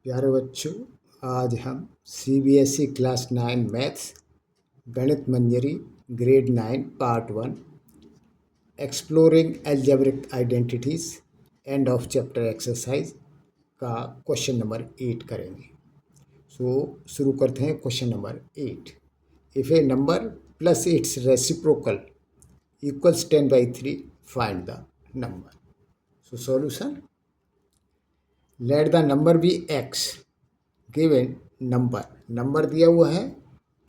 प्यारे बच्चों, आज हम CBSE class 9 maths Ganita Manjari grade 9 part 1 exploring algebraic identities end of chapter exercise का क्वेश्चन नंबर 8 करेंगे। शुरू करते हैं question number 8। If a number plus its reciprocal equals 10/3 find the number. Solution, let the number be x given number दिया हुआ है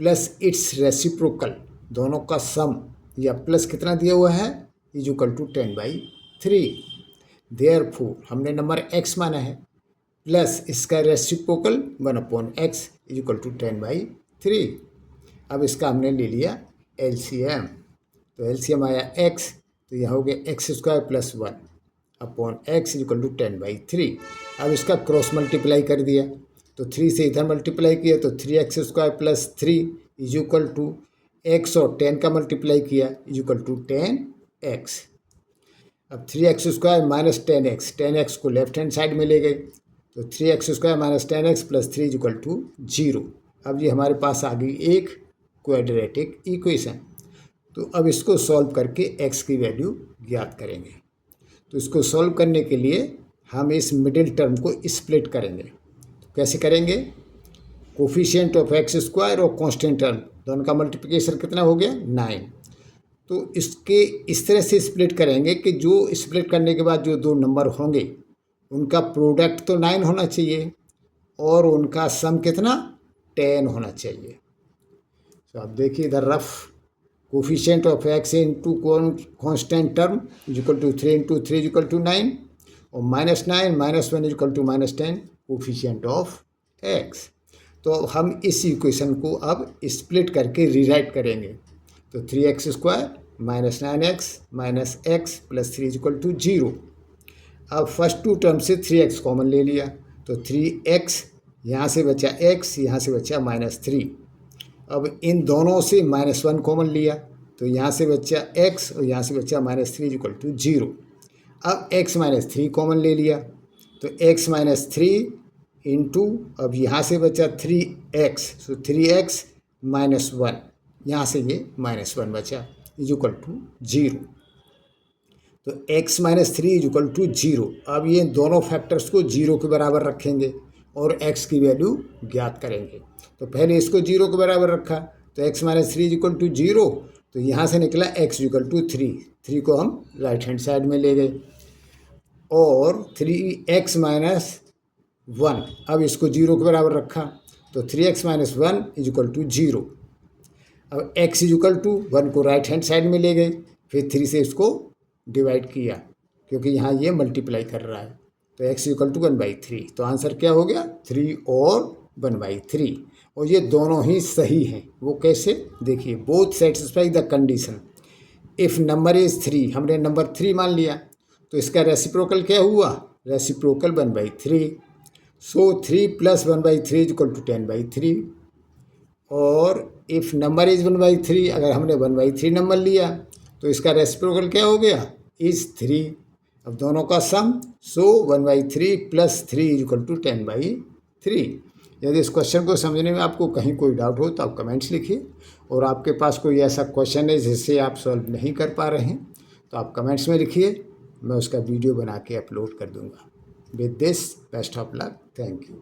plus its reciprocal दोनों का सम या प्लस कितना दिया हुआ है इज इक्वल टू 10/3। देयरफॉर हमने नंबर x माना है प्लस इसका reciprocal 1/x is equal to 10/3। अब इसका हमने ले लिया एलसीएम, तो एलसीएम आया x, तो यह हो गया x² + 1/x is equal to 10/3। अब इसका क्रॉस मल्टीप्लाई कर दिया, तो 3 से इधर मल्टीप्लाई किया तो 3x² + 3 is equal to x और 10 का मल्टीप्लाई किया इज इक्वल टू 10x। अब 3x² - 10x, 10x को लेफ्ट हैंड साइड में ले गए तो 3x² - 10x + 3 is equal to 0। अब ये हमारे पास आ गई एक क्वाड्रेटिक इक्वेशन। तो अब इसको सॉल्व करके x की वैल्यू ज्ञात करेंगे। तो इसको सॉल्व करने के लिए हम इस मिडिल टर्म को स्प्लिट करेंगे। तो कैसे करेंगे? कोफिशिएंट ऑफ x² और कांस्टेंट टर्म दोनों का मल्टीप्लिकेशन कितना हो गया 9। तो इसके इस तरह से स्प्लिट करेंगे कि जो स्प्लिट करने के बाद जो दो नंबर होंगे उनका प्रोडक्ट तो 9 होना चाहिए और उनका सम कितना 10 होना चाहिए। तो आप देखिए इधर rough coefficient of x into constant term is equal to 3 × 3 is equal to 9 और -9 - 1 is equal to -10 coefficient of x। तो हम इस इक्वेशन को अब स्प्लिट करके रीराइट करेंगे। तो 3x² - 9x - x + 3 is equal to 0। अब फर्स्ट टू टर्म से 3x कॉमन ले लिया तो 3x यहाँ से बचा x, यहाँ से बचा -3। अब इन दोनों से -1 कॉमन लिया तो यहाँ से बचा x और यहाँ से बचा -3 इज इक्वल टू 0। अब x - 3 कॉमन ले लिया तो x - 3 इंटू अब यहाँ से बचा 3x, सो 3x - 1, यहाँ से ये -1 बचा इज इक्वल टू 0। तो x - 3 इज इक्वल टू 0। अब ये दोनों फैक्टर्स को 0 के बराबर रखेंगे और x की वैल्यू ज्ञात करेंगे। तो पहले इसको 0 के बराबर रखा तो x - 3 इज इक्वल टू 0, तो यहाँ से निकला x इक्वल टू 3 को हम राइट हैंड साइड में ले गए और 3x - 1 अब इसको 0 के बराबर रखा तो 3x - 1 इज इक्वल टू 0। अब x इज इक्वल टू 1 को राइट हैंड साइड में ले गए, फिर 3 से इसको डिवाइड किया क्योंकि यहाँ ये मल्टीप्लाई कर रहा है तो x इक्वल टू 1/3। तो आंसर क्या हो गया 3 और 1/3। और ये दोनों ही सही हैं। वो कैसे? देखिए, both satisfy the condition. If number is 3, हमने नंबर 3 मान लिया तो इसका रेसिप्रोकल क्या हुआ? Reciprocal 1/3। So 3 + 1/3 is equal to 10/3। और इफ़ नंबर इज़ 1/3, अगर हमने 1/3 नंबर लिया तो इसका रेसिप्रोकल क्या हो गया? इज़ 3। अब दोनों का सम, सो 1/3 + 3 इज इक्वल टू 10/3। यदि इस क्वेश्चन को समझने में आपको कहीं कोई डाउट हो तो आप कमेंट्स लिखिए, और आपके पास कोई ऐसा क्वेश्चन है जिससे आप सॉल्व नहीं कर पा रहे हैं तो आप कमेंट्स में लिखिए, मैं उसका वीडियो बना के अपलोड कर दूंगा। With this, best of luck, thank you.